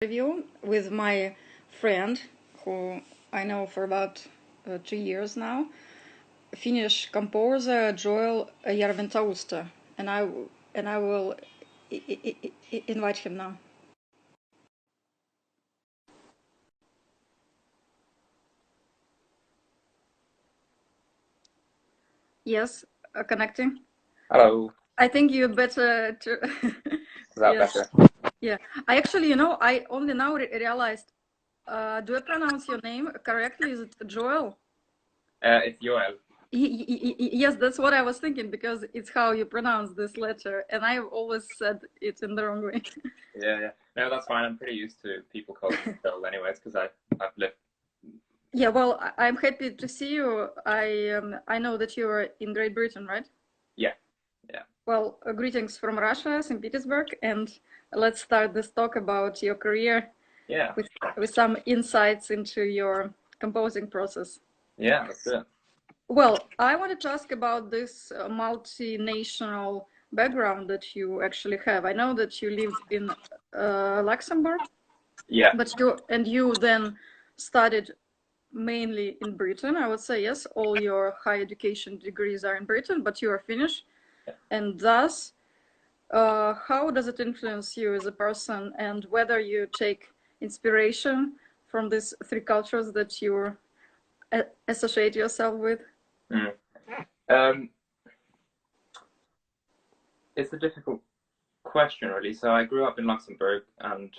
interview with my friend who I know for about 2 years now, Finnish composer Joel Järventausta, and I will invite him now. Yes, connecting. Hello. I think you better to. Is that Yes. better? Yeah. I actually, I only now realized. Do I pronounce your name correctly? Is it Joel? It's Joel. Yes, that's what I was thinking because it's how you pronounce this letter, and I always said it in the wrong way. Yeah. No, that's fine. I'm pretty used to people calling me Joel anyways, because I've lived. Yeah, well, I'm happy to see you. I know that you are in Great Britain, right? Yeah. Well, greetings from Russia, St. Petersburg, and let's start this talk about your career Yeah. with some insights into your composing process. Yeah, that's it. Well, I wanted to ask about this multinational background that you actually have. I know that you lived in Luxembourg, Yeah. but you then studied mainly in Britain. I would say yes, all your high education degrees are in Britain, but you are Finnish, and thus, how does it influence you as a person, and whether you take inspiration from these three cultures that you associate yourself with? Mm. Um, it's a difficult question, really. So I grew up in Luxembourg, and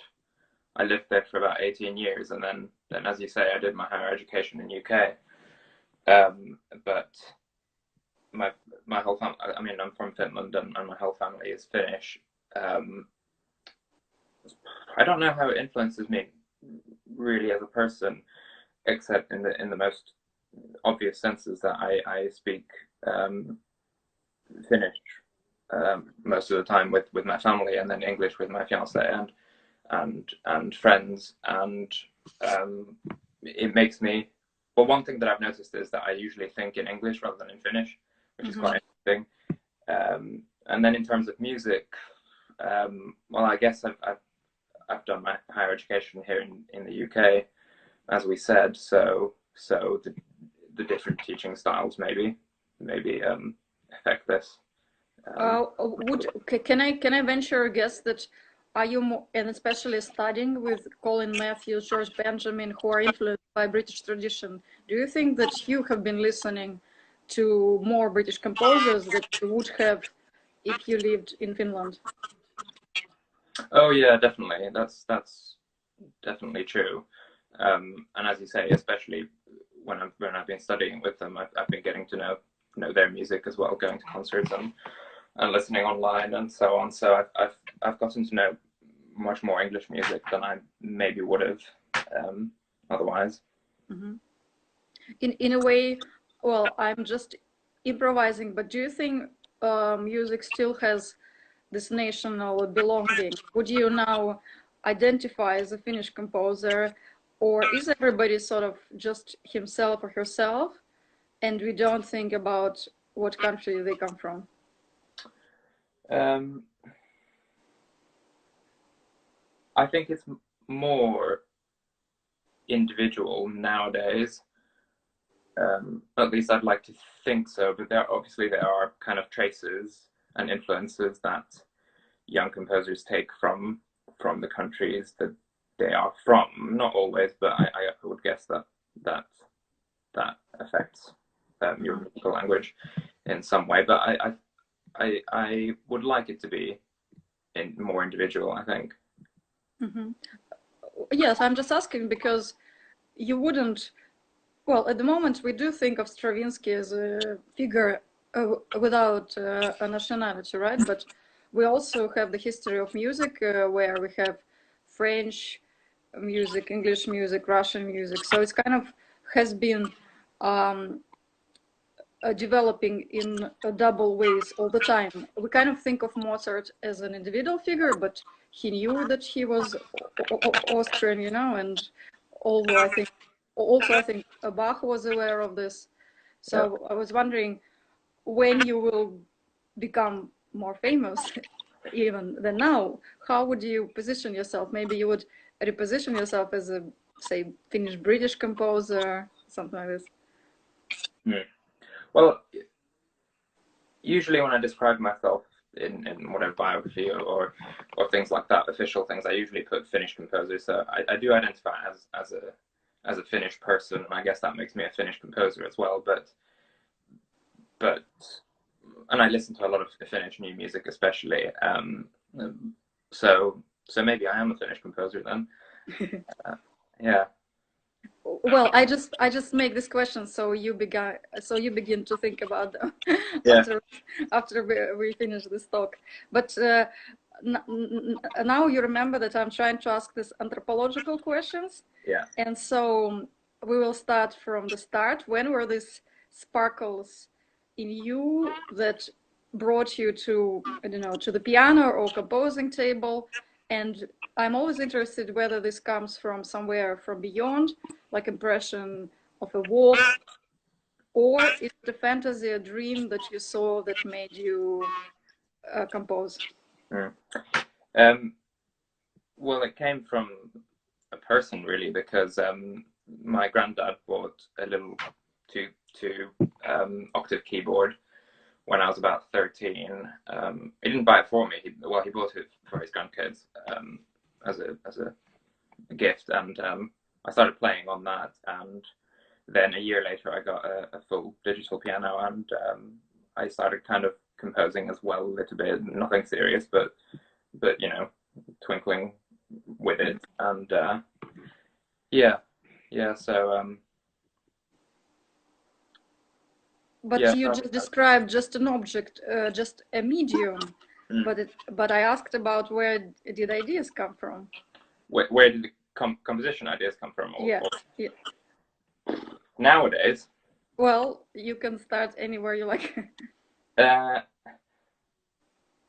I lived there for about 18 years, and then as you say, I did my higher education in UK. But my whole family. I mean, I'm from Finland, and my whole family is Finnish. Um, I don't know how it influences me really as a person, except in the most obvious senses that I speak Finnish most of the time with my family, and then English with my fiance and friends, and it makes me. Well, one thing that I've noticed is that I usually think in English rather than in Finnish, which is quite interesting. And then in terms of music, well, I guess I've done my higher education here in the UK, as we said. So the different teaching styles maybe affect this. Can I venture a guess that are you more, and especially studying with Colin Matthews, George Benjamin, who are influenced by British tradition? Do you think that you have been listening to more British composers that you would have if you lived in Finland? Oh yeah, definitely. That's definitely true. And as you say, especially when I've been studying with them, I've been getting to know their music as well, going to concerts and listening online and so on. So I've gotten to know much more English music than I maybe would have otherwise. Mm-hmm. In a way, well, I'm just improvising, but do you think music still has this national belonging? Would you now identify as a Finnish composer, or is everybody sort of just himself or herself, and we don't think about what country they come from? Um, I think it's more individual nowadays. At least I'd like to think so, but there are kind of traces and influences that young composers take from the countries that they are from. Not always, but I would guess that that affects your musical language in some way. But I would like it to be more individual, I think. Mm-hmm. Yes, I'm just asking because you wouldn't. Well, at the moment, we do think of Stravinsky as a figure without a nationality, right? But we also have the history of music where we have French music, English music, Russian music. So it's kind of has been um, developing in double ways all the time. We kind of think of Mozart as an individual figure, but he knew that he was Austrian, and although I think Bach was aware of this. Yeah. So I was wondering when you will become more famous even than now, how would you position yourself? Maybe you would reposition yourself as a, say, Finnish British composer, something like this? Well, usually when I describe myself in whatever biography or things like that, official things, I usually put Finnish composer. So I do identify as a Finnish person, and I guess that makes me a Finnish composer as well. But and I listen to a lot of Finnish new music, especially. So maybe I am a Finnish composer then. Yeah. Well, I just make this question so you begin to think about them Yeah. after we finish this talk. But now you remember that I'm trying to ask these anthropological questions. Yeah. And so we will start from the start. When were these sparkles in you that brought you to, I don't know, to the piano or composing table? And I'm always interested whether this comes from somewhere from beyond, like impression of a walk, or is it a fantasy, a dream that you saw that made you compose? Well, it came from a person really, because my granddad bought a little two octave keyboard when I was about 13. He didn't buy it for me. He bought it for his grandkids as a gift, and I started playing on that. And then a year later, I got a full digital piano, and I started kind of composing as well, a little bit. Nothing serious, but you know, twinkling with it. And yeah. So But yeah. you just described just an object, just a medium. But I asked about where did ideas come from? Where did the composition ideas come from? Yeah. Nowadays? Well, you can start anywhere you like.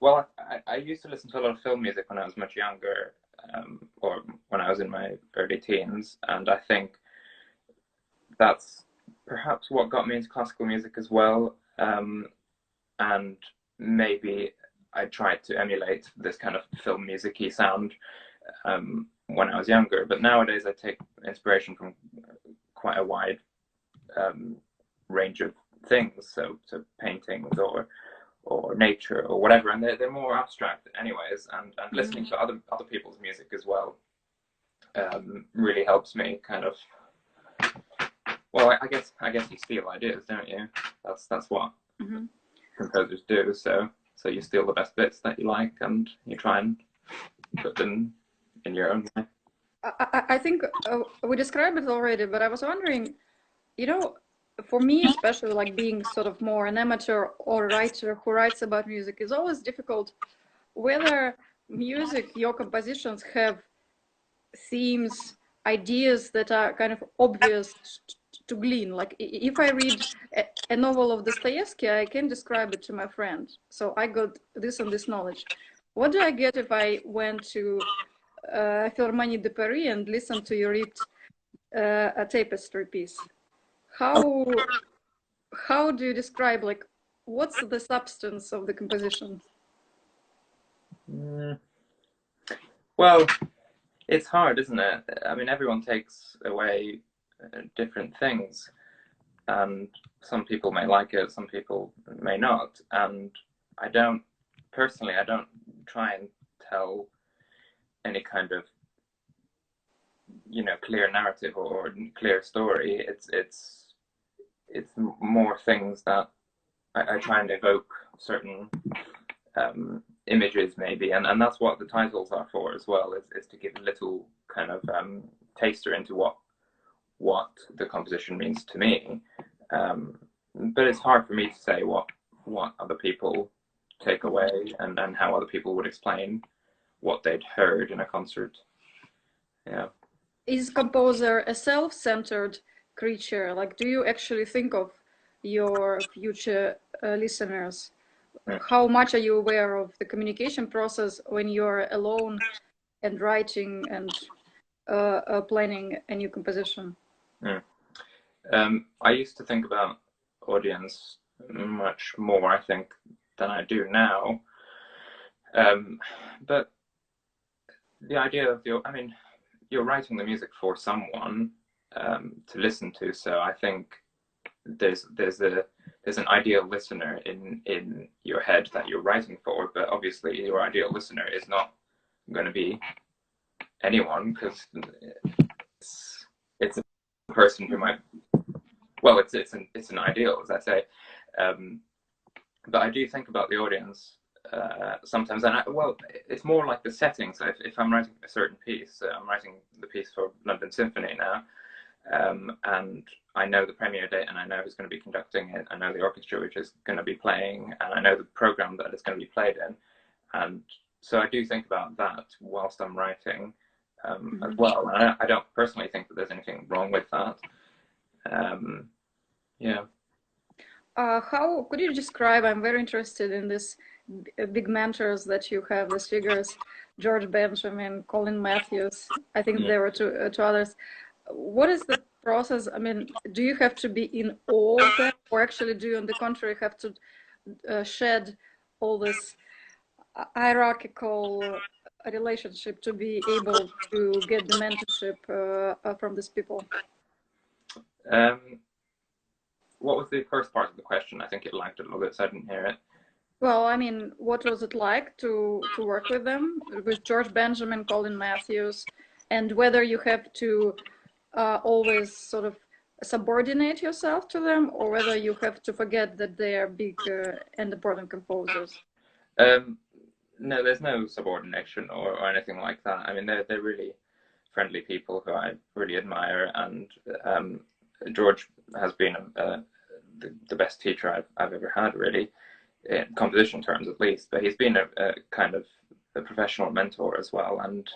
Well, I used to listen to a lot of film music when I was much younger, or when I was in my early teens, and I think that's perhaps what got me into classical music as well. And maybe I tried to emulate this kind of film music-y sound when I was younger. But nowadays I take inspiration from quite a wide range of things, so paintings or nature or whatever, and they're more abstract anyways. And listening to other people's music as well really helps me kind of. Well, I guess you steal ideas, don't you? That's what composers do. So you steal the best bits that you like, and you try and put them in your own way. I think we described it already, but I was wondering, you know, for me especially, like being sort of more an amateur or writer who writes about music, is always difficult whether music, your compositions have themes, ideas that are kind of obvious to glean. Like if I read a novel of Dostoevsky, I can describe it to my friend. So I got this and this knowledge. What do I get if I went to Philharmonie de Paris and listened to you read a tapestry piece? How do you describe, like, what's the substance of the composition? Well, it's hard, isn't it? I mean, everyone takes away different things, and some people may like it, some people may not. And I don't try and tell any kind of, you know, clear narrative or clear story. It's more things that I try and evoke certain images maybe, and that's what the titles are for as well, is to give a little kind of taster into what the composition means to me. But it's hard for me to say what other people take away, and how other people would explain what they'd heard in a concert. Yeah. Is composer a self-centered creature? Like, do you actually think of your future listeners? How much are you aware of the communication process when you're alone and writing and planning a new composition? I used to think about audience much more, I think, than I do now. But the idea of I mean, you're writing the music for someone to listen to. So I think there's an ideal listener in your head that you're writing for, but obviously your ideal listener is not going to be anyone, because it's a person who might, well, it's an ideal, as I say, but I do think about the audience sometimes, and well, it's more like the setting. So if I'm writing a certain piece, I'm writing the piece for London Symphony now, and I know the premiere date, and I know who's going to be conducting it, I know the orchestra which is going to be playing, and I know the program that it's going to be played in, and so I do think about that whilst I'm writing as well. And I don't personally think that there's anything wrong with that. Yeah. How could you describe? I'm very interested in this big mentors that you have, these figures, George Benjamin, Colin Matthews. I think there were two others. What is the process? I mean, do you have to be in awe of them, or actually do you, on the contrary, have to shed all this hierarchical relationship to be able to get the mentorship from these people? What was the first part of the question? I think it lagged a little bit, so I didn't hear it. Well, I mean, what was it like to work with them, with George Benjamin, Colin Matthews, and whether you have to always sort of subordinate yourself to them, or whether you have to forget that they are big and important composers? No, there's no subordination or anything like that. I mean, they're really friendly people who I really admire, and George has been the best teacher I've ever had, really, in composition terms at least. But he's been a kind of a professional mentor as well, and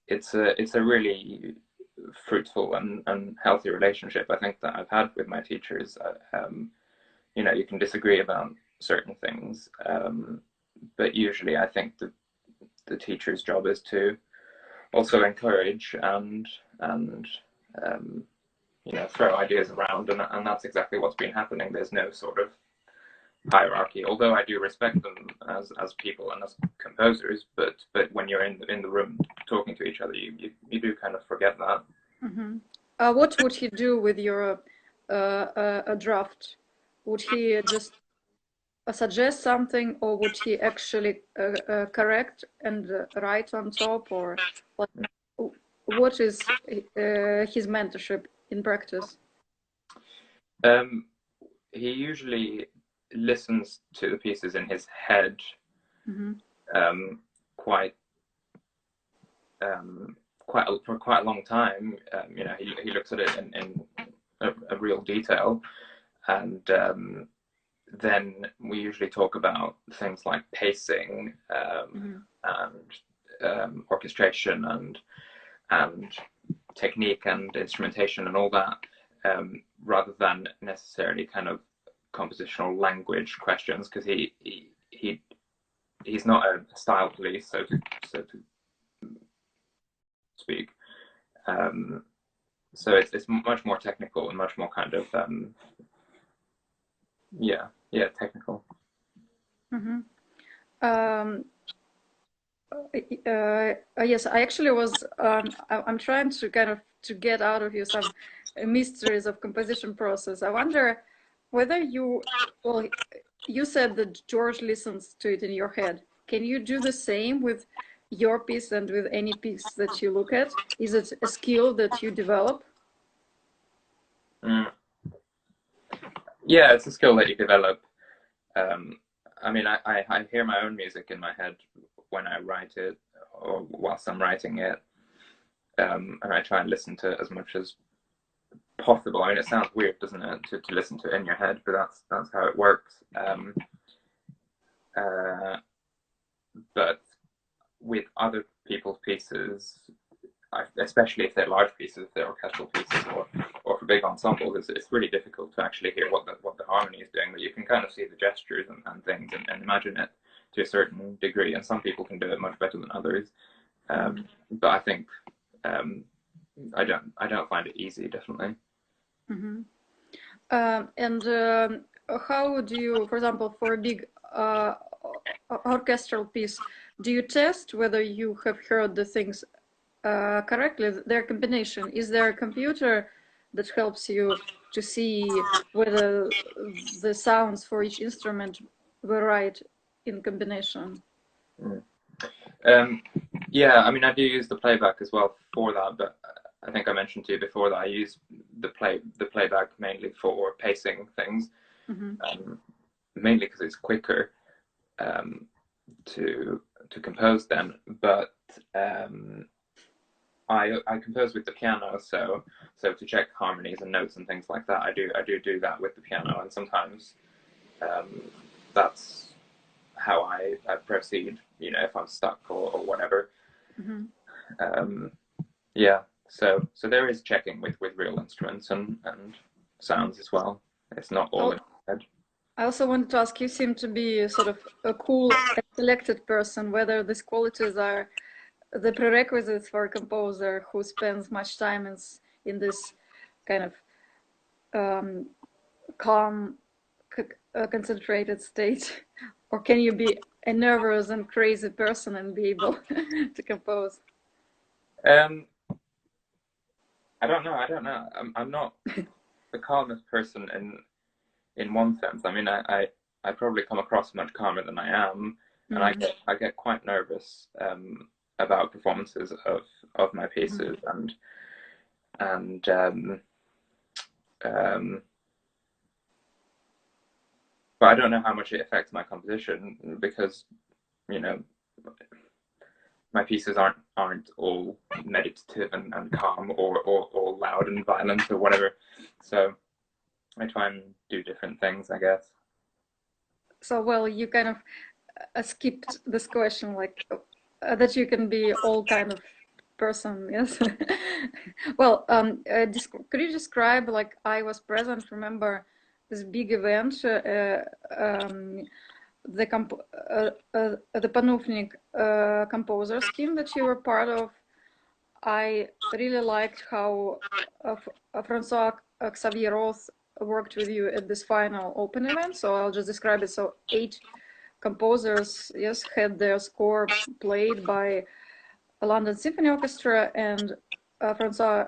it's a really fruitful and healthy relationship, I think, that I've had with my teachers. You know, you can disagree about certain things, but usually I think the teacher's job is to also encourage and you know, throw ideas around, and that's exactly what's been happening. There's no sort of hierarchy, although I do respect them as people and as composers, but when you're in the room talking to each other, you do kind of forget that. What would he do with your a draft? Would he just suggest something, or would he actually correct and write on top, or what is his mentorship in practice? He usually listens to the pieces in his head for quite a long time. You know, he looks at it in a real detail, and then we usually talk about things like pacing and orchestration and technique and instrumentation and all that, rather than necessarily kind of compositional language questions, because he's not a style police, so to speak. So it's much more technical and much more kind of technical. Yes, I actually was. I'm trying to kind of to get out of you some mysteries of composition process. I wonder whether you said that George listens to it in your head. Can you do the same with your piece and with any piece that you look at? Is it a skill that you develop? Yeah, it's a skill that you develop. I mean, I hear my own music in my head when I write it, or whilst I'm writing it, and I try and listen to it as much as possible. I mean, it sounds weird, doesn't it, to listen to it in your head, but that's how it works. But with other people's pieces, especially if they're large pieces, if they're orchestral pieces, or for big ensembles, it's really difficult to actually hear what the harmony is doing. But you can kind of see the gestures and things, and imagine it to a certain degree. And some people can do it much better than others. But I think I don't find it easy, definitely. And how do you, for example, for a big orchestral piece, do you test whether you have heard the things correctly their combination? Is there a computer that helps you to see whether the sounds for each instrument were right in combination? Mm. Yeah, I mean, I do use the playback as well for that, but I think I mentioned to you before that I use the playback mainly for pacing things, mainly because it's quicker to compose then. But I compose with the piano, so to check harmonies and notes and things like that, I do that with the piano, and sometimes that's how I proceed. You know, if I'm stuck or whatever. Yeah, so there is checking with real instruments and sounds as well. It's not all in my head. I also wanted to ask, you seem to be sort of a cool and selected person, whether these qualities are the prerequisites for a composer who spends much time in this kind of calm, concentrated state, or can you be a nervous and crazy person and be able to compose? I don't know. I'm not the calmest person in one sense. I mean, I probably come across much calmer than I am, and I get quite nervous about performances of my pieces, and but I don't know how much it affects my composition because, you know, my pieces aren't all meditative and calm or loud and violent or whatever. So I try and do different things, I guess. So, well, you kind of skipped this question, like that you can be all kind of person, yes. Well, could you describe, like, I was present, remember this big event, the Panufnik composer scheme that you were part of. I really liked how Francois Xavier Roth worked with you at this final open event. So I'll just describe it. So 8 composers, yes, had their score played by a London Symphony Orchestra, and Francois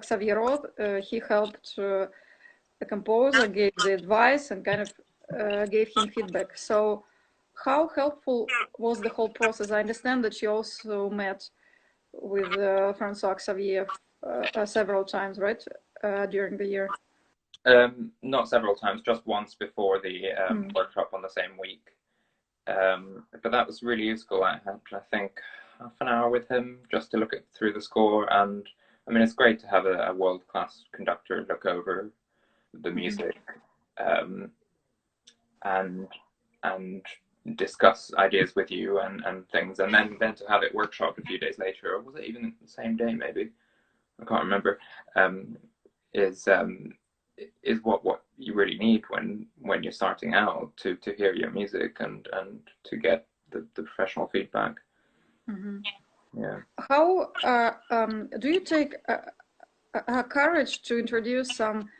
Xavier Roth, he helped the composer, gave the advice, and kind of gave him feedback. So how helpful was the whole process? I understand that you also met with Francois Xavier several times, right, during the year? Not several times, just once before the workshop on the same week. But that was really useful. I had, I think, half an hour with him just to look through the score, and I mean, it's great to have a world-class conductor look over the music and discuss ideas with you and things, and then to have it workshopped a few days later, or was it even the same day? Maybe I can't remember. Is what you really need when you're starting out to hear your music and to get the professional feedback. Yeah. How do you take courage to introduce some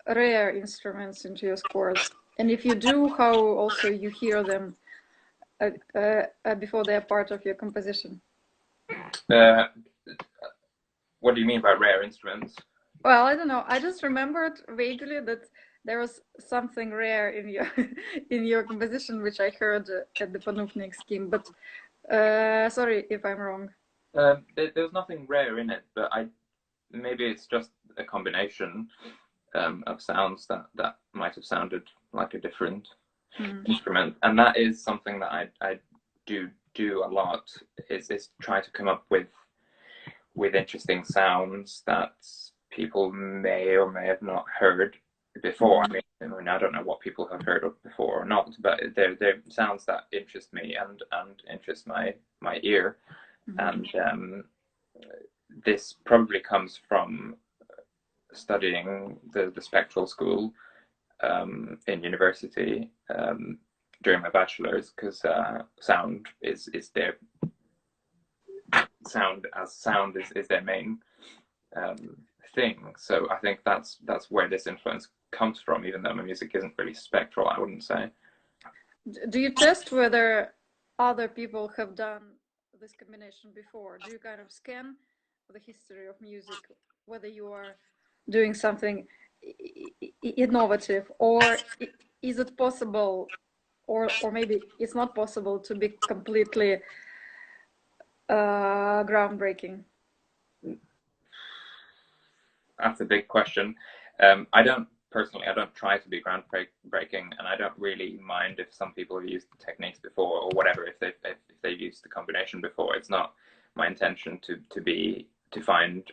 rare instruments into your scores? And if you do, how also you hear them before they're part of your composition? What do you mean by rare instruments? Well, I don't know. I just remembered vaguely that there was something rare in your in your composition, which I heard at the Panufnik scheme. But sorry if I'm wrong. There's nothing rare in it, but maybe it's just a combination of sounds that might have sounded like a different instrument, and that is something that I do a lot. Is try to come up with interesting sounds that people may or may have not heard before. I mean, I don't know what people have heard of before or not, but they're sounds that interest me and interest my ear, and this probably comes from studying the spectral school in university during my bachelor's, because sound is their sound is their main thing. So I think that's where this influence comes from, even though my music isn't really spectral, I wouldn't say. Do you test whether other people have done this combination before? Do you kind of scan the history of music, whether you are doing something innovative, or is it possible, or maybe it's not possible to be completely groundbreaking? That's a big question. I don't try to be groundbreaking, and I don't really mind if some people have used the techniques before or whatever. If they've used the combination before, it's not my intention to find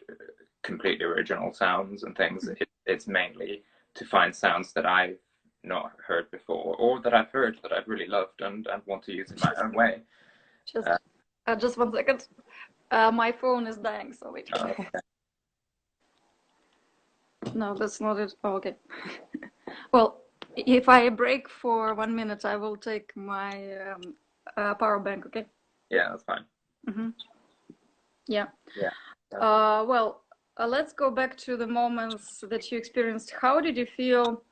completely original sounds and things. It's mainly to find sounds that I've not heard before, or that I've heard that I've really loved and want to use in my own way. Just 1 second. My phone is dying, so wait. Okay. No, that's not it. Oh, okay. Well, if I break for 1 minute, I will take my power bank, okay? Yeah, that's fine. Mm-hmm. Yeah. Yeah. Well, let's go back to the moments that you experienced. How did you feel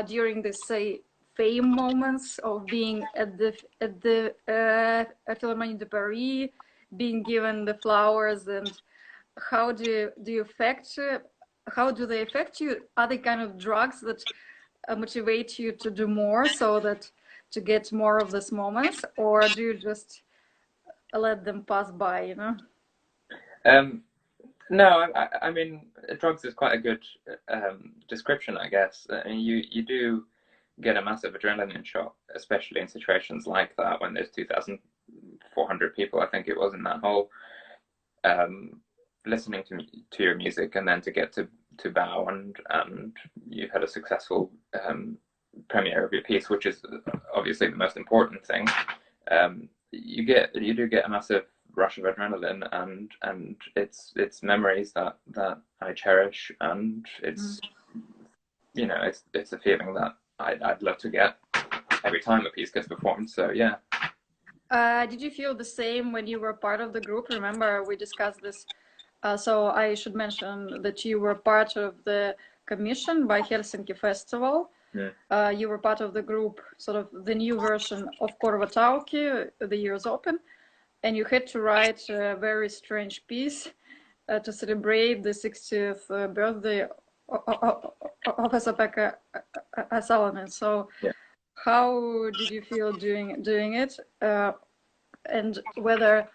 during the, say, fame moments of being at the Philharmonie de Paris, being given the flowers, and how do you affect? How do they affect you? Are they kind of drugs that motivate you to do more, so that to get more of these moments, or do you just let them pass by? You know? No, I mean, drugs is quite a good description, I guess. You do get a massive adrenaline shot, especially in situations like that when there's 2,400 people, I think it was, in that hall, listening to your music, and then to get to bow and you've had a successful premiere of your piece, which is obviously the most important thing. You do get a massive rush of adrenaline, and it's memories that I cherish, and it's it's a feeling that I'd love to get every time a piece gets performed. So yeah. Did you feel the same when you were part of the group? Remember, we discussed this. So I should mention that you were part of the commission by Helsinki Festival. Yeah. You were part of the group, sort of the new version of Korvatauki, The Year's Open, and you had to write a very strange piece to celebrate the 60th birthday of Esa-Pekka Salonen. So Yeah. how did you feel doing it, and whether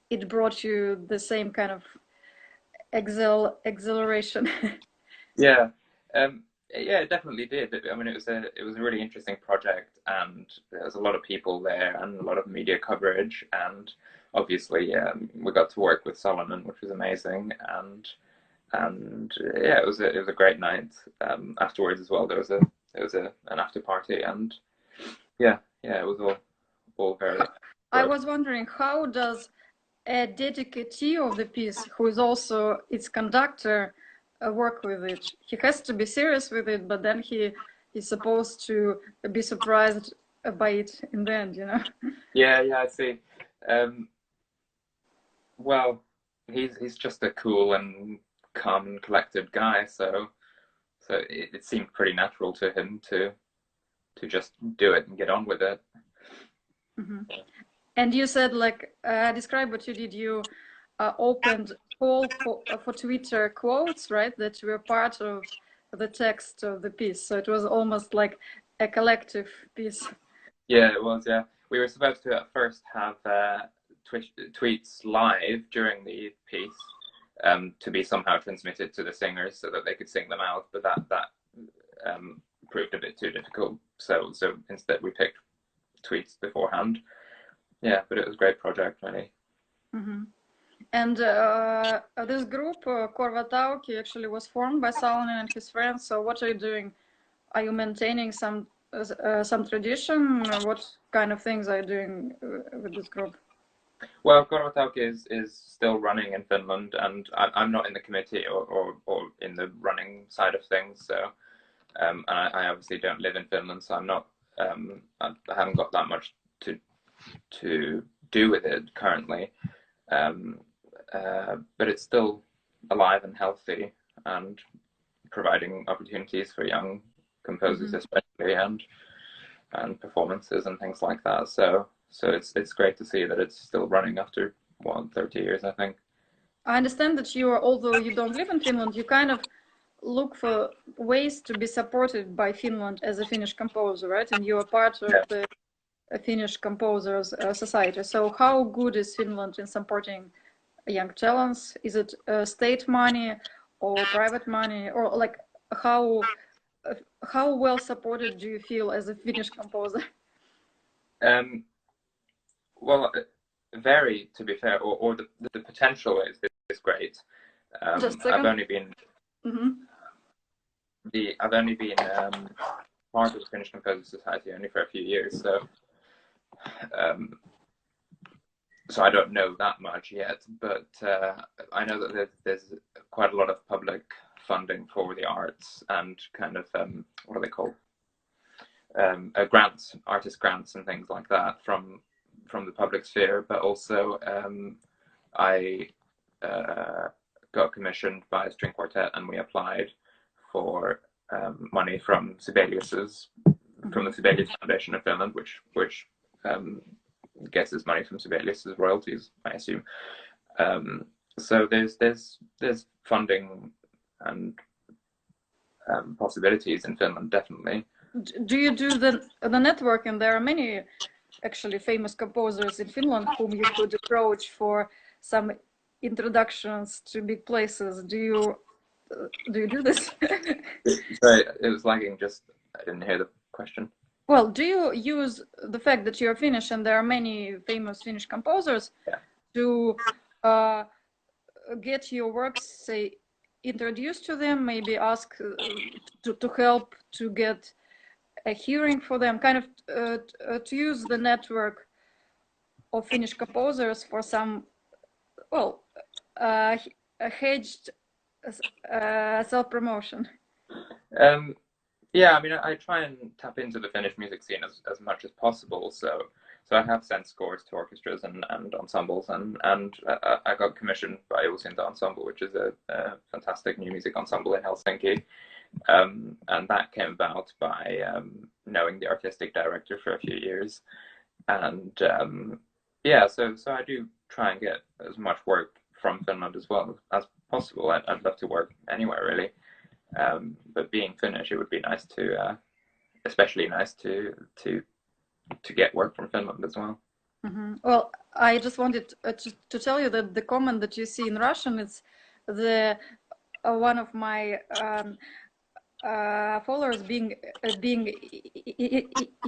it brought you the same kind of exhilaration? Yeah. Yeah, it definitely did. I mean, it was a really interesting project, and there was a lot of people there and a lot of media coverage, and obviously we got to work with Solomon, which was amazing, and yeah, it was a great night. Afterwards as well, there was an after party, and yeah, it was all very good. I was wondering, how does a dedicatee of the piece, who is also its conductor, work with it? He has to be serious with it, but then he is supposed to be surprised by it in the end, you know? Yeah, I see. Well, he's just a cool and calm and collected guy, so it seemed pretty natural to him to just do it and get on with it. Mm-hmm. And you said, like, describe what you did. You opened call for Twitter quotes, right? That were part of the text of the piece. So it was almost like a collective piece. Yeah, it was. Yeah, we were supposed to at first have tweets live during the piece to be somehow transmitted to the singers so that they could sing them out, but that proved a bit too difficult. So instead we picked tweets beforehand. Yeah, but it was a great project, really. Mm-hmm. And this group, Korvatauki, actually was formed by Salonen and his friends. So what are you doing? Are you maintaining some tradition? What kind of things are you doing with this group? Well, Korvatauki is still running in Finland, and I'm not in the committee or in the running side of things. So, and I obviously don't live in Finland, so I'm not. I haven't got that much to do with it currently. But it's still alive and healthy, and providing opportunities for young composers, especially, and performances and things like that. So it's great to see that it's still running after 30 years, I think. I understand that you are, although you don't live in Finland, you kind of look for ways to be supported by Finland as a Finnish composer, right? And you are part of Yeah. the Finnish Composers Society. So how good is Finland in supporting young talents? Is it state money or private money, or like how well supported do you feel as a Finnish composer? Well, very, to be fair, or the potential is great. Just a I've second. only been Mm-hmm. I've only been part of the Finnish Composers Society only for a few years, um, so I don't know that much yet. But I know that there's quite a lot of public funding for the arts and kind of what are they called? Grants, artist grants, and things like that from the public sphere. But also, I got commissioned by a string quartet, and we applied for money from from the Sibelius Foundation of Finland, which gets its money from Sibelius's royalties, I assume. So there's funding and possibilities in Finland, definitely. Do you do the network? And there are many actually famous composers in Finland whom you could approach for some introductions to big places. Do you do this? Sorry, it was lagging. Just I didn't hear the question. Well, do you use the fact that you're Finnish and there are many famous Finnish composers to get your works, say, introduced to them, maybe ask to help to get a hearing for them, kind of to use the network of Finnish composers for some, well, hedged self-promotion? Yeah, I mean, I try and tap into the Finnish music scene as much as possible. So I have sent scores to orchestras and ensembles, and I got commissioned by Uusinta Ensemble, which is a fantastic new music ensemble in Helsinki. And that came about by knowing the artistic director for a few years. And yeah, so I do try and get as much work from Finland as well as possible. I'd love to work anywhere, really. But being Finnish, it would be nice to, especially nice to get work from Finland as well. Mm-hmm. Well, I just wanted to tell you that the comment that you see in Russian, it's the one of my followers being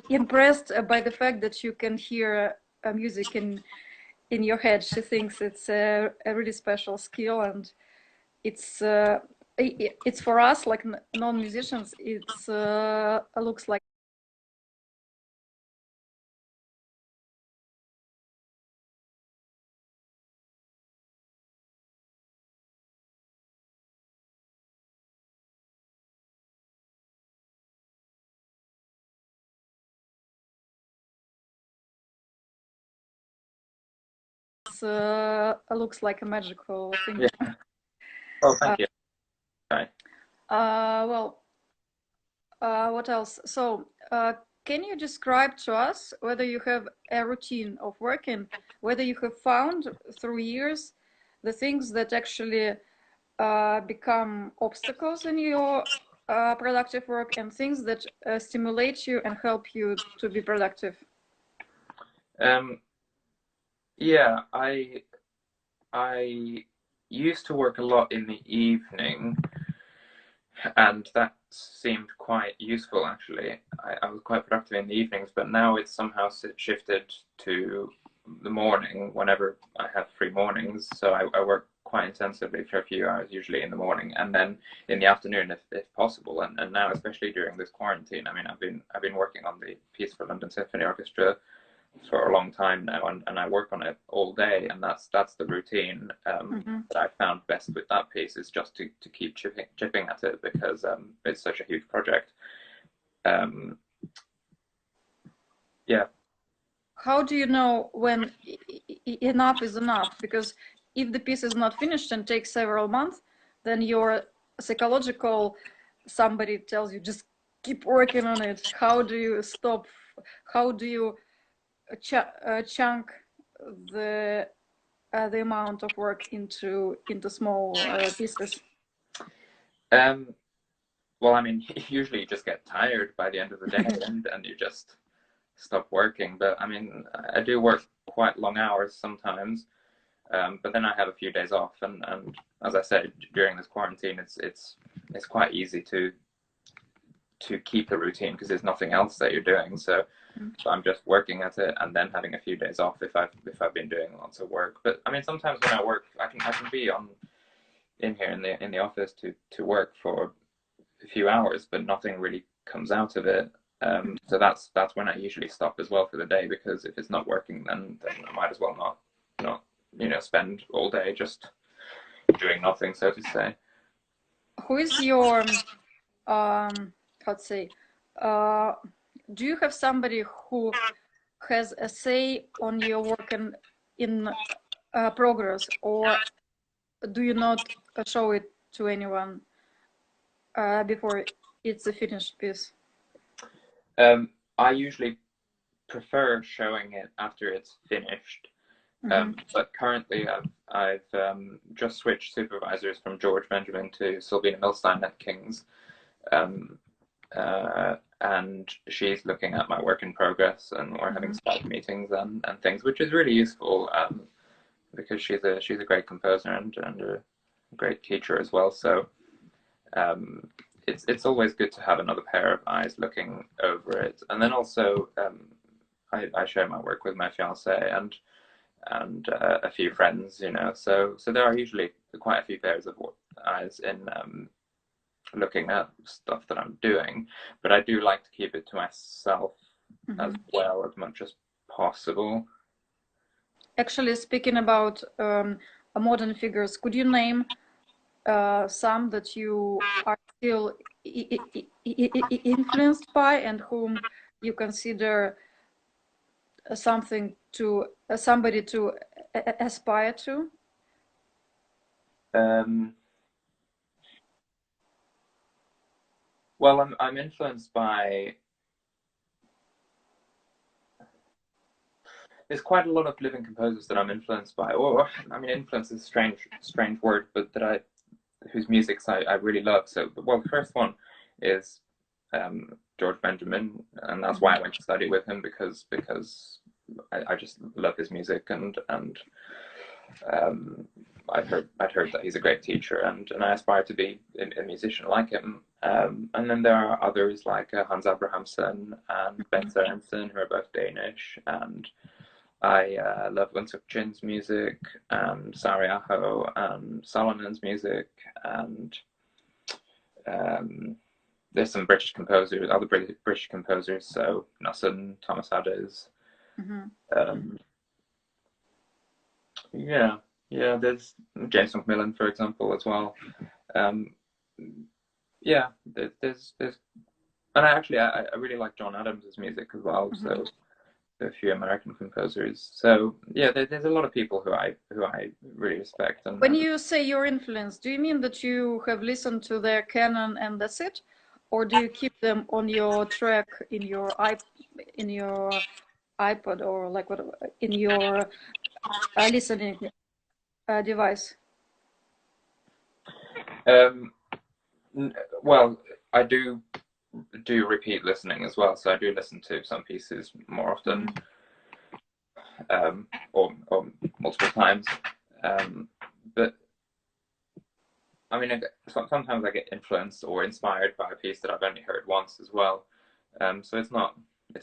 impressed by the fact that you can hear music in your head. She thinks it's a really special skill, and it's for us like non-musicians. It's looks like looks like a magical thing. Yeah. Oh, thank you. Sorry. Well, what else? So, can you describe to us whether you have a routine of working, whether you have found through years the things that actually become obstacles in your productive work and things that stimulate you and help you to be productive? Yeah, I used to work a lot in the evening, and that seemed quite useful actually. I was quite productive in the evenings, but now it's somehow shifted to the morning whenever I have free mornings. So I work quite intensively for a few hours, usually in the morning, and then in the afternoon if possible. And now, especially during this quarantine, I mean, I've been working on the piece for London Symphony Orchestra for a long time now, and I work on it all day, and that's the routine that I found best with that piece, is just to keep chipping at it, because it's such a huge project. Yeah. How do you know when enough is enough? Because if the piece is not finished and takes several months, then your psychological somebody tells you just keep working on it. How do you stop? How do you chunk the the amount of work into small pieces? Well, I mean, usually you just get tired by the end of the day and you just stop working. But I mean, I do work quite long hours sometimes. But then I have a few days off, and as I said, during this quarantine, it's quite easy to keep the routine because there's nothing else that you're doing. So I'm just working at it and then having a few days off if I've been doing lots of work. But I mean, sometimes when I work, I can be in here in the office to work for a few hours, but nothing really comes out of it. So that's when I usually stop as well for the day, because if it's not working, then I might as well not spend all day just doing nothing, so to say. Who is your how to say? Do you have somebody who has a say on your work in progress, or do you not show it to anyone before it's a finished piece? I usually prefer showing it after it's finished. But currently, I've just switched supervisors from George Benjamin to Sylvina Milstein at King's, and she's looking at my work in progress, and we're having Skype meetings and things, which is really useful because she's a great composer and a great teacher as well. So it's always good to have another pair of eyes looking over it, and then also I share my work with my fiance and a few friends, so there are usually quite a few pairs of eyes in looking at stuff that I'm doing, but I do like to keep it to myself as well as much as possible. Actually, speaking about modern figures, could you name some that you are still influenced by and whom you consider somebody to aspire to? Well, I'm influenced by. There's quite a lot of living composers that I'm influenced by. Or I mean, influence is a strange word, but whose music I really love. So, well, the first one is George Benjamin, and that's why I went to study with him, because I just love his music, and I'd heard that he's a great teacher, and I aspire to be a musician like him. And then there are others like Hans Abrahamsen and Ben Sørensen, who are both Danish, and I love Winsuk Chin's music, and Sari Aho, and Salonen's music, and there's some British composers, other British composers, so Nussin, Thomas Addes. Yeah, there's James Macmillan, for example, as well. Yeah, there's and I really like John Adams' music as well. So a few American composers. So yeah, there's a lot of people who I really respect. And when you say your influence, do you mean that you have listened to their canon and that's it, or do you keep them on your track in your iPod or like what in your listening device? Well, I do repeat listening as well, so I do listen to some pieces more often, or multiple times. But I mean, sometimes I get influenced or inspired by a piece that I've only heard once as well. So it's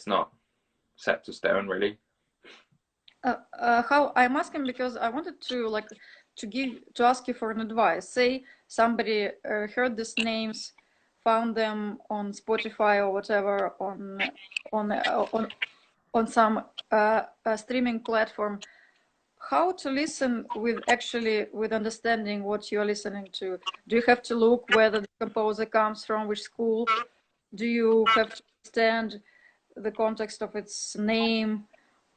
not set to stone, really. How I'm asking because I wanted to ask you for an advice. Say somebody heard these names, found them on Spotify or whatever on some streaming platform. How to listen with understanding what you're listening to? Do you have to look whether the composer comes from which school? Do you have to understand the context of its name?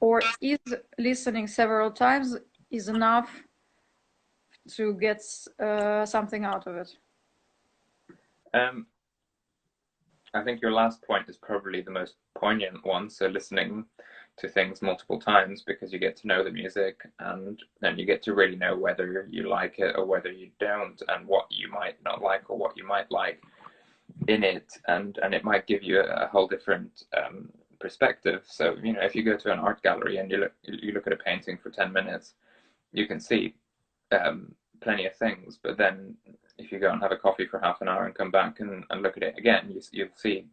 Or is listening several times is enough to get something out of it? I think your last point is probably the most poignant one. So listening to things multiple times because you get to know the music, and then you get to really know whether you like it or whether you don't, and what you might not like or what you might like in it, and it might give you a whole different perspective. So if you go to an art gallery and you look at a painting for 10 minutes, you can see plenty of things, but then if you go and have a coffee for half an hour and come back and look at it again, you'll see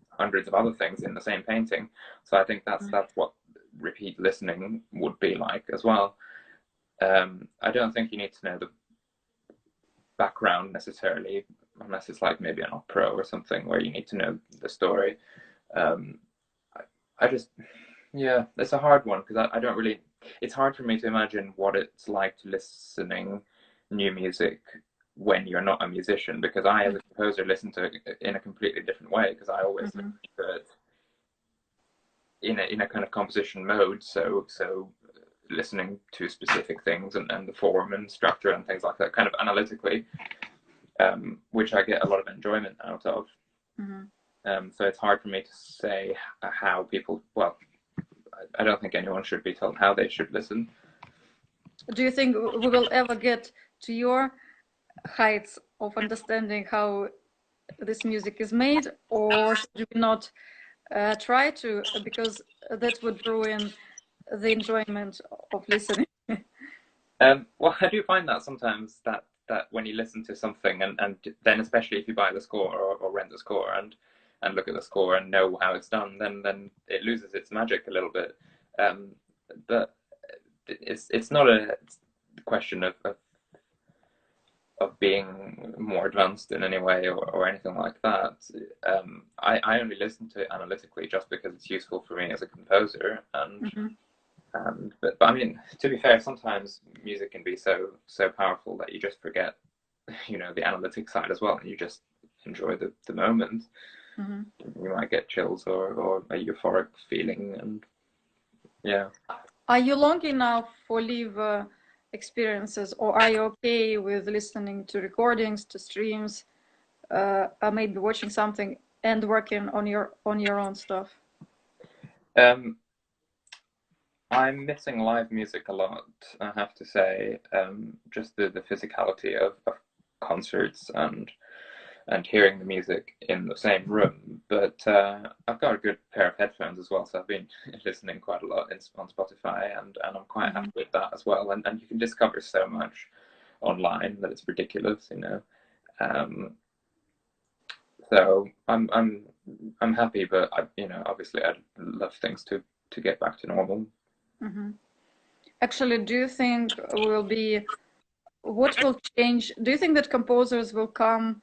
hundreds of other things in the same painting. So I think that's what repeat listening would be like as well. I don't think you need to know the background necessarily, unless it's like maybe an opera or something where you need to know the story. I just, yeah, it's a hard one because I don't really, it's hard for me to imagine what it's like to listening new music when you're not a musician, because I, as a composer, listen to it in a completely different way, because I always listen to it in a kind of composition mode. So listening to specific things and the form and structure and things like that, kind of analytically, which I get a lot of enjoyment out of. So it's hard for me to say how people, well, I don't think anyone should be told how they should listen. Do you think we will ever get to your heights of understanding how this music is made, or should we not try to, because that would ruin the enjoyment of listening? Well, I do find that sometimes that when you listen to something and then especially if you buy the score or rent the score and look at the score and know how it's done, then it loses its magic a little bit. But it's not a question of being more advanced in any way or anything like that. I only listen to it analytically just because it's useful for me as a composer. But I mean, to be fair, sometimes music can be so powerful that you just forget, the analytic side as well, and you just enjoy the moment. You might get chills or a euphoric feeling, and yeah. Are you long enough for live experiences, or are you okay with listening to recordings, to streams, maybe watching something and working on your own stuff? I'm missing live music a lot, I have to say. Just the physicality of concerts and hearing the music in the same room. But I've got a good pair of headphones as well, so I've been listening quite a lot on Spotify, and I'm quite happy with that as well. And you can discover so much online that it's ridiculous, So I'm happy, but obviously I'd love things to get back to normal. Actually, do you think what will change? Do you think that composers will come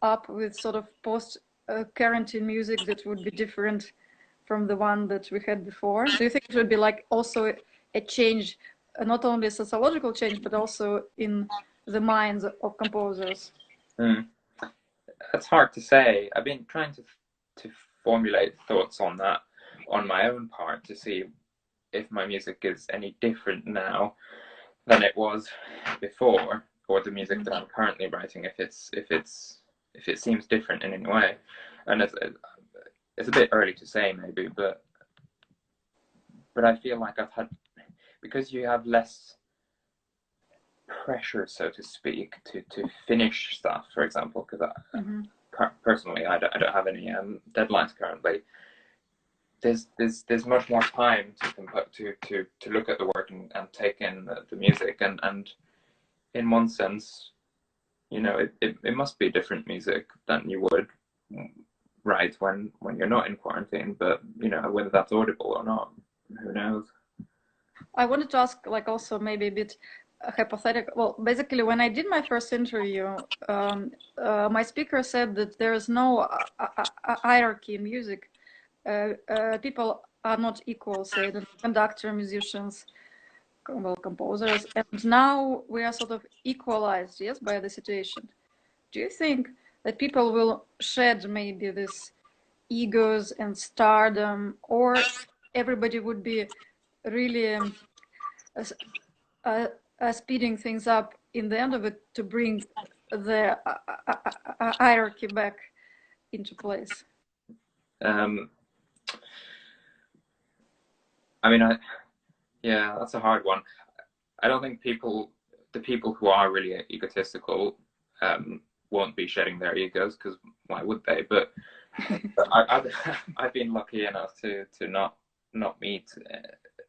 up with sort of post-quarantine music that would be different from the one that we had before? Do you think it would be like also a change, not only a sociological change, but also in the minds of composers? It's hard to say. I've been trying to formulate thoughts on that on my own part to see if my music is any different now than it was before, or the music that I'm currently writing, if it seems different in any way. And it's a bit early to say maybe, but I feel like I've had, because you have less pressure, so to speak, to finish stuff, for example, because personally I don't have any deadlines currently. There's much more time to look at the work and take in the music, and in one sense, it must be different music than you would write when you're not in quarantine. But whether that's audible or not, who knows? I wanted to ask, like, also maybe a bit hypothetical. Well, basically, when I did my first interview, my speaker said that there is no hierarchy in music. People are not equal, say the conductor, musicians, composers, and now we are sort of equalized, yes, by the situation. Do you think that people will shed maybe this egos and stardom, or everybody would be really speeding things up in the end of it to bring the hierarchy back into place? I mean, yeah, that's a hard one. I don't think the people who are really egotistical, won't be shedding their egos, because why would they? But I've been lucky enough to not meet,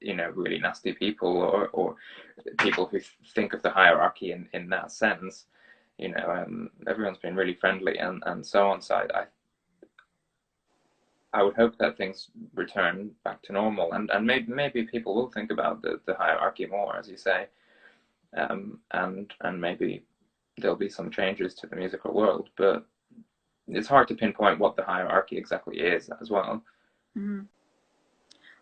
really nasty people, or people who think of the hierarchy in that sense. Everyone's been really friendly and so on. So I would hope that things return back to normal, and maybe people will think about the hierarchy more, as you say, and maybe there'll be some changes to the musical world. But it's hard to pinpoint what the hierarchy exactly is as well. Mm-hmm.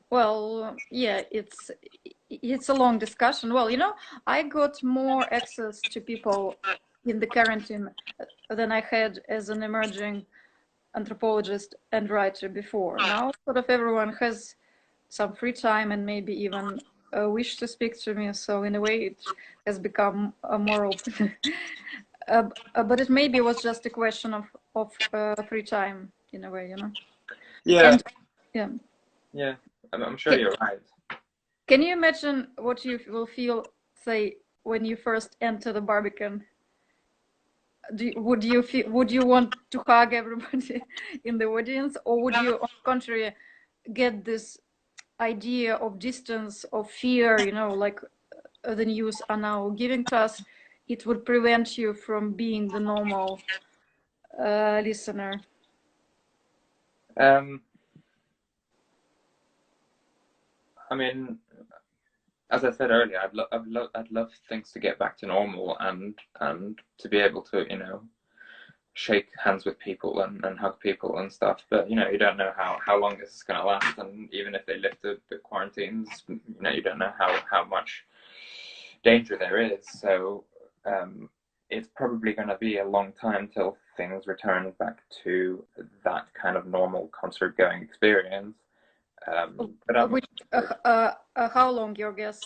Well, yeah, it's a long discussion. Well, I got more access to people in the quarantine than I had as an emerging anthropologist and writer before. Now, sort of everyone has some free time and maybe even a wish to speak to me. So in a way, it has become more open. But it maybe was just a question of free time in a way, Yeah, And yeah, yeah, I'm sure you're right. can you imagine what you will feel, say, when you first enter the Barbican? Would you want to hug everybody in the audience, or would you, on the contrary, get this idea of distance, of fear, like the news are now giving to us? It would prevent you from being the normal listener. I mean, as I said earlier, I'd love things to get back to normal, and to be able to, shake hands with people and hug people and stuff. But you don't know how long this is going to last, and even if they lift the quarantines, you don't know how much danger there is. So it's probably going to be a long time till things return back to that kind of normal concert going experience. But Which how long, your guess?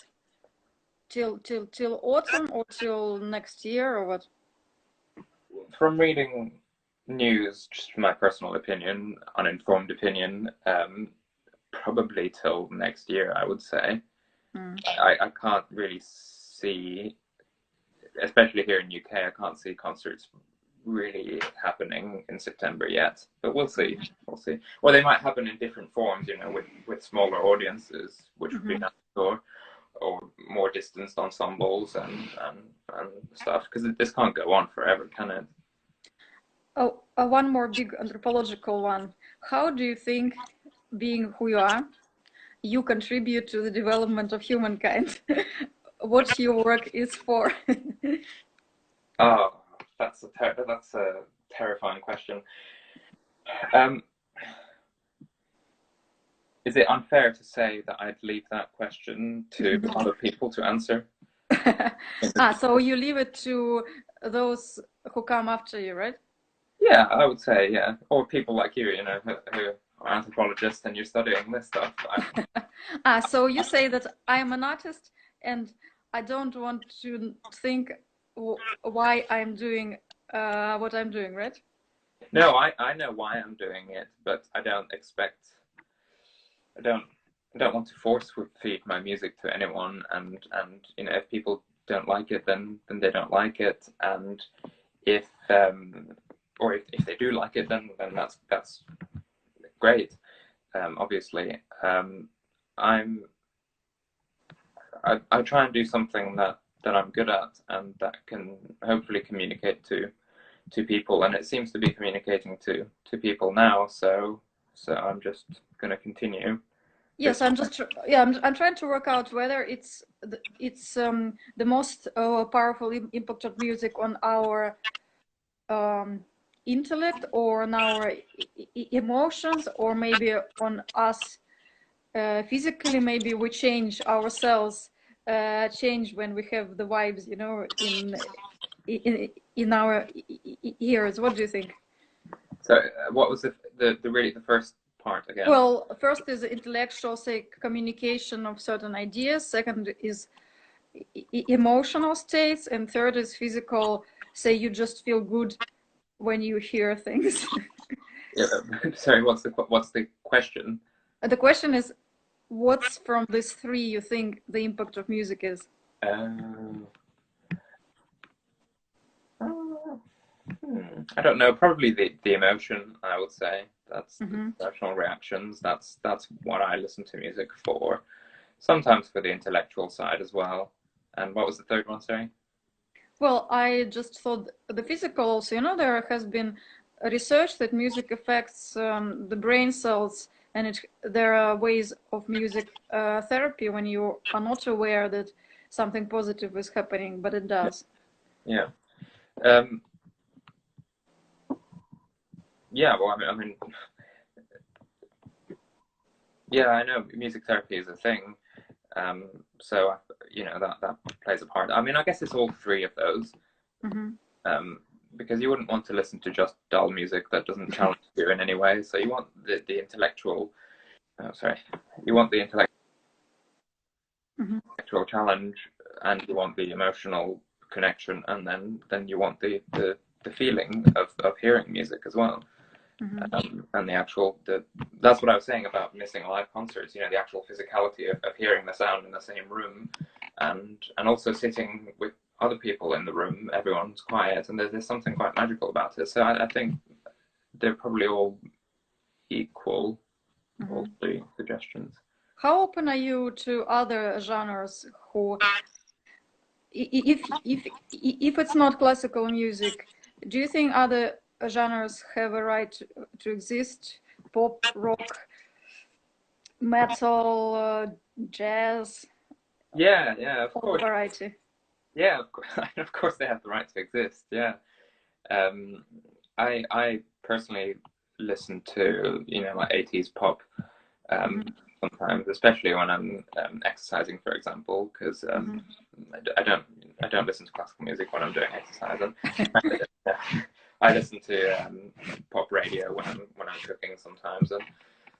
Till autumn, or till next year, or what? from reading news, just my personal opinion, uninformed opinion, probably till next year, I would say. I can't really see, especially here in UK, I can't see concerts really happening in September yet. But we'll see. We'll see. Well, they might happen in different forms, with smaller audiences, which would be nice, or more distanced ensembles and stuff, because this can't go on forever, can it? Oh, one more big anthropological one. How do you think, being who you are, you contribute to the development of humankind? What your work is for? Oh, that's a terrifying question. Is it unfair to say that I'd leave that question to other people to answer? So you leave it to those who come after you, right? Yeah, I would say, yeah. Or people like you, who are anthropologists and you're studying this stuff. So you say that I'm an artist and I don't want to think why I'm doing what I'm doing, right? No, I know why I'm doing it, but I don't want to force feed my music to anyone, and if people don't like it, then they don't like it, and if if they do like it, then that's great. Obviously, I try and do something that I'm good at, and that can hopefully communicate to people, and it seems to be communicating to people now. So I'm just going to continue. Yes, I'm trying to work out whether it's the most powerful impact of music on our intellect, or on our emotions, or maybe on us physically. Maybe we change ourselves, change when we have the vibes, in our ears. What do you think? So what was the first part again? Well, first is intellectual, say, communication of certain ideas. Second is emotional states, and third is physical. Say you just feel good when you hear things. Yeah, sorry, what's the question? The question is, what's from these three you think the impact of music is? Um, I don't know. Probably the emotion. I would say that's the Mm-hmm. emotional reactions. That's what I listen to music for. Sometimes for the intellectual side as well. And what was the third one? Sorry. Well, I just thought the physical also, there has been research that music affects the brain cells, and there are ways of music therapy when you are not aware that something positive is happening, but it does. Yeah. Um, yeah. Well, yeah. I know music therapy is a thing. Um, so that plays a part. I mean, I guess it's all three of those. Mm-hmm. Um, because you wouldn't want to listen to just dull music that doesn't challenge you in any way. So you want the intellectual. Oh, sorry. You want the Mm-hmm. intellectual challenge, and you want the emotional connection, and then you want the feeling of hearing music as well. Mm-hmm. And the actual that's what I was saying about missing live concerts. The actual physicality of hearing the sound in the same room, and also sitting with other people in the room. Everyone's quiet, and there's something quite magical about it. So I think they're probably all equal, Mm-hmm. all three suggestions. How open are you to other genres who, if it's not classical music, do you think other genres have a right to exist? Pop, rock, metal, jazz, Yeah, of all the course. variety. Yeah, of course, of course they have the right to exist. Yeah. Um, I personally listen to like 80s pop um, Mm-hmm. sometimes, especially when I'm exercising, for example, because Mm-hmm. I don't listen to classical music when I'm doing exercising. I listen to pop radio when I'm cooking sometimes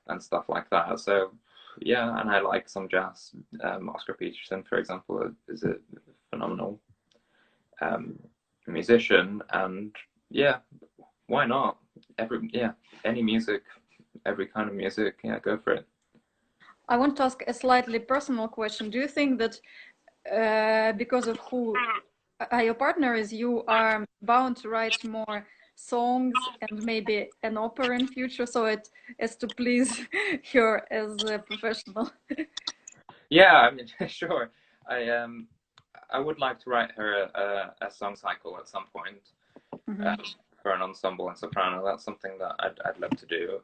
and stuff like that. So yeah, and I like some jazz. Oscar Peterson, for example, is a phenomenal um, musician, and yeah, why not? Any music, every kind of music. Yeah, go for it. I want to ask a slightly personal question. Do you think that because of who your partner is, you are bound to write more songs and maybe an opera in future, so it as to please her as a professional? Yeah, I mean, sure. I would like to write her a song cycle at some point Mm-hmm. um, for an ensemble and soprano. That's something that I'd love to do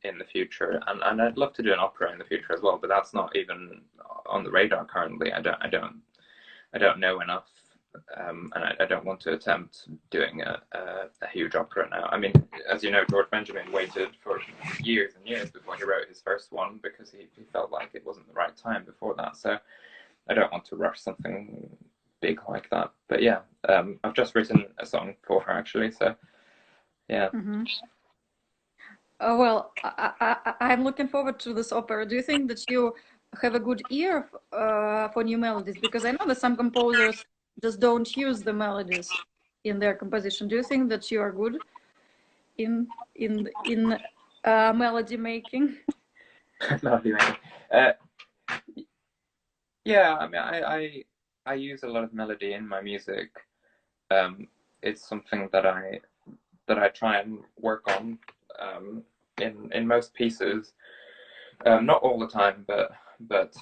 in the future, and I'd love to do an opera in the future as well. But that's not even on the radar currently. I don't know enough, and I don't want to attempt doing a huge opera now. I mean, as you know, George Benjamin waited for years and years before he wrote his first one because he felt like it wasn't the right time before that. So I don't want to rush something big like that. But yeah, I've just written a song for her actually. So yeah. Mm-hmm. Well, I'm looking forward to this opera. Do you think that you have a good ear for new melodies? Because I know that some composers just don't use the melodies in their composition. Do you think that you are good in melody making? Melody making. Uh, yeah, I mean, I use a lot of melody in my music. Um, it's something that I try and work on in most pieces. Not all the time, but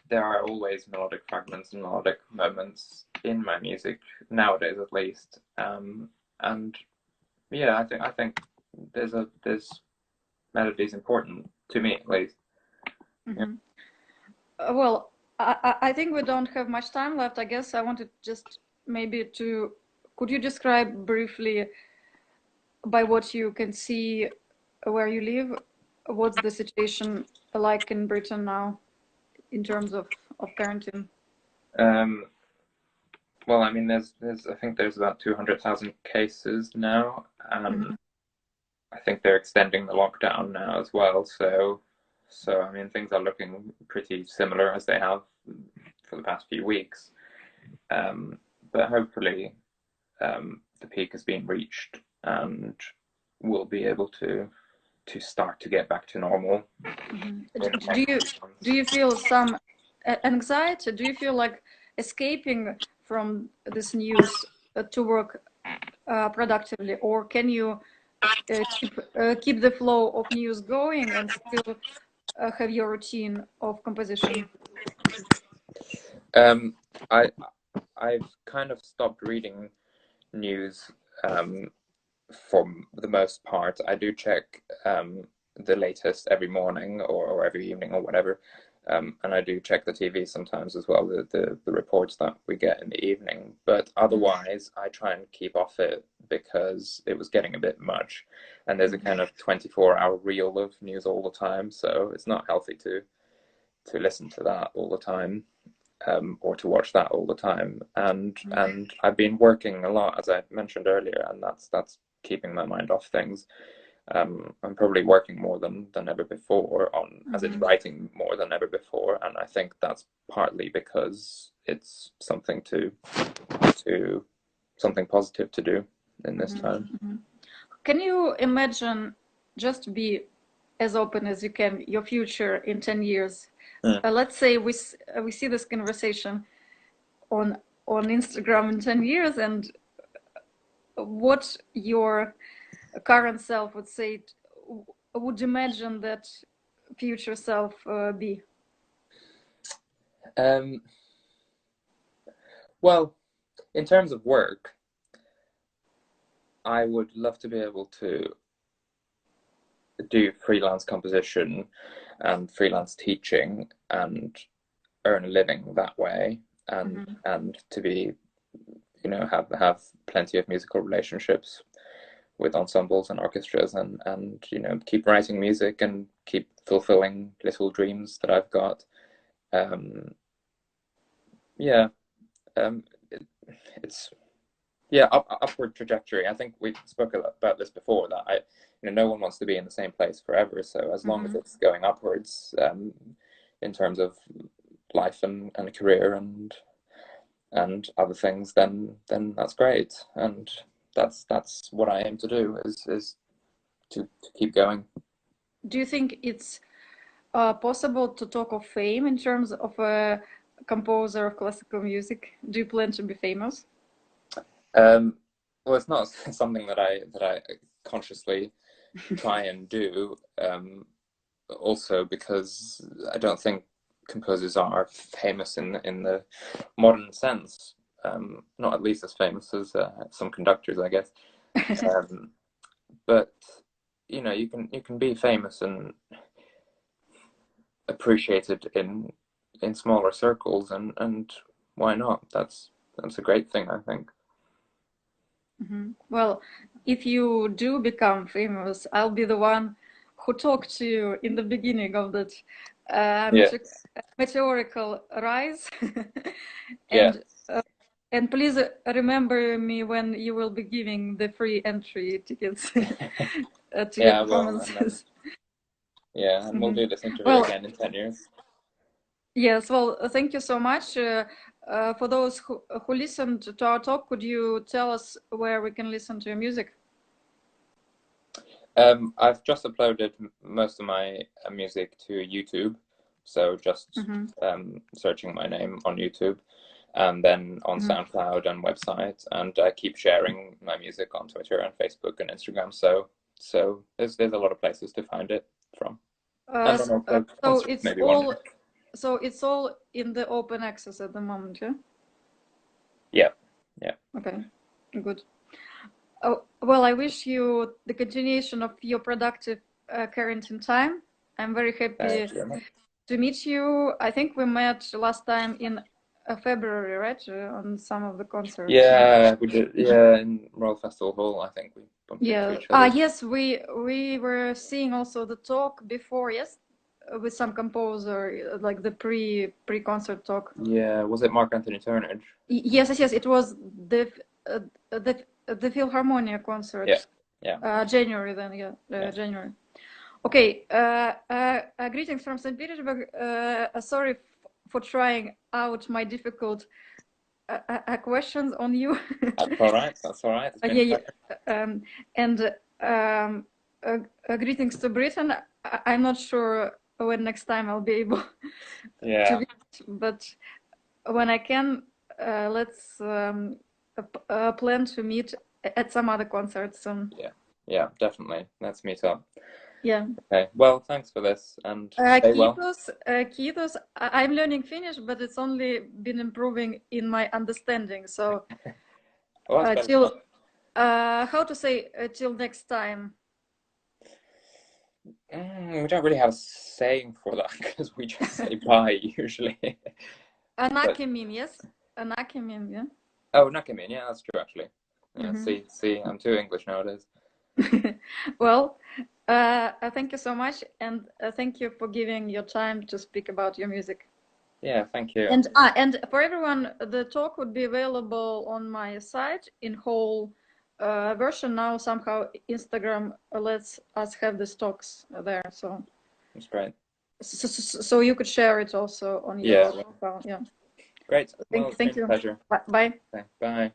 there are always melodic fragments and melodic moments in my music nowadays, at least. And yeah, I think there's melodies important to me, at least. Yeah. Mm-hmm. Well, I think we don't have much time left. I guess I wanted just maybe to, could you describe briefly by what you can see where you live, what's the situation like in Britain now in terms of quarantine? Um, well, I mean, there's I think there's about 200,000 cases now, and Mm-hmm. I think they're extending the lockdown now as well. So I mean, things are looking pretty similar as they have for the past few weeks. Um, but hopefully, the peak has been reached, and we'll be able to start to get back to normal. Do you feel some anxiety? Do you feel like escaping from this news to work productively, or can you keep the flow of news going and still have your routine of composition? I've kind of stopped reading news for the most part. I do check the latest every morning or every evening or whatever, and I do check the TV sometimes as well, the reports that we get in the evening. But otherwise, I try and keep off it because it was getting a bit much, and there's a kind of 24-hour reel of news all the time, so it's not healthy to listen to that all the time. Or to watch that all the time, and I've been working a lot, as I mentioned earlier, and that's keeping my mind off things. I'm probably working more than ever before as in writing more than ever before, and I think that's partly because it's something something positive to do in this time. Can you imagine, just to be as open as you can, your future in 10 years? Let's say we see this conversation on Instagram in 10 years, and what your current self would say, would imagine that future self be? Well, in terms of work, I would love to be able to do freelance composition and freelance teaching and earn a living that way, and to be, have plenty of musical relationships with ensembles and orchestras, and keep writing music and keep fulfilling little dreams that I've got. It's upward trajectory. I think we spoke about this before, that no one wants to be in the same place forever. So as long as it's going upwards, in terms of life and career and other things, then that's great. And that's what I aim to do, is to keep going. Do you think it's possible to talk of fame in terms of a composer of classical music? Do you plan to be famous? Well, it's not something that I consciously try and do. Also, because I don't think composers are famous in the modern sense. Not at least as famous as some conductors, I guess. But you can be famous and appreciated in smaller circles, and why not? That's a great thing, I think. Well, if you do become famous, I'll be the one who talked to you in the beginning of that meteorical rise. And please remember me when you will be giving the free entry tickets to your performances. And we'll do this interview again in 10 years. Yes, well, thank you so much. For those who listened to our talk, could you tell us where we can listen to your music? I've just uploaded most of my music to YouTube, so just searching my name on YouTube, and then on SoundCloud and website, and I keep sharing my music on Twitter and Facebook and Instagram. So there's a lot of places to find it from. So it's all in the open access at the moment, yeah? Yeah. Okay, good. Oh, well, I wish you the continuation of your productive quarantine time. I'm very happy to meet you. I think we met last time in February, right? On some of the concerts. Yeah, we did. Yeah, in Royal Festival Hall, I think we bumped into each other. Yes, we were seeing also the talk before, yes, with some composer, like the pre-concert talk. Yeah, was it Mark Anthony Turnage? Yes. It was the Philharmonia concert. Yeah. January then. January. Okay. Greetings from St. Petersburg. Sorry for trying out my difficult questions on you. That's all right. greetings to Britain. I'm not sure when next time I'll be able to visit, but when I can, let's plan to meet at some other concerts soon. Yeah, definitely. Let's meet up. Yeah. Okay. Well, thanks for this, and stay well. Kiitos. I'm learning Finnish, but it's only been improving in my understanding. So, Well, till how to say till next time. We don't really have a saying for that because we just say bye usually. Anakimin, yes. Anakimin, yeah. Oh, Nakamin, yeah, that's true actually. Yeah, Mm-hmm. see, I'm too English nowadays. Well, thank you so much, and thank you for giving your time to speak about your music. Yeah, thank you. And for everyone, the talk would be available on my site in whole version now. Somehow Instagram lets us have these talks there, so That's great. so you could share it also on your profile. Yeah. Great. Thank Well, it's been you. a pleasure. Bye. Okay, bye.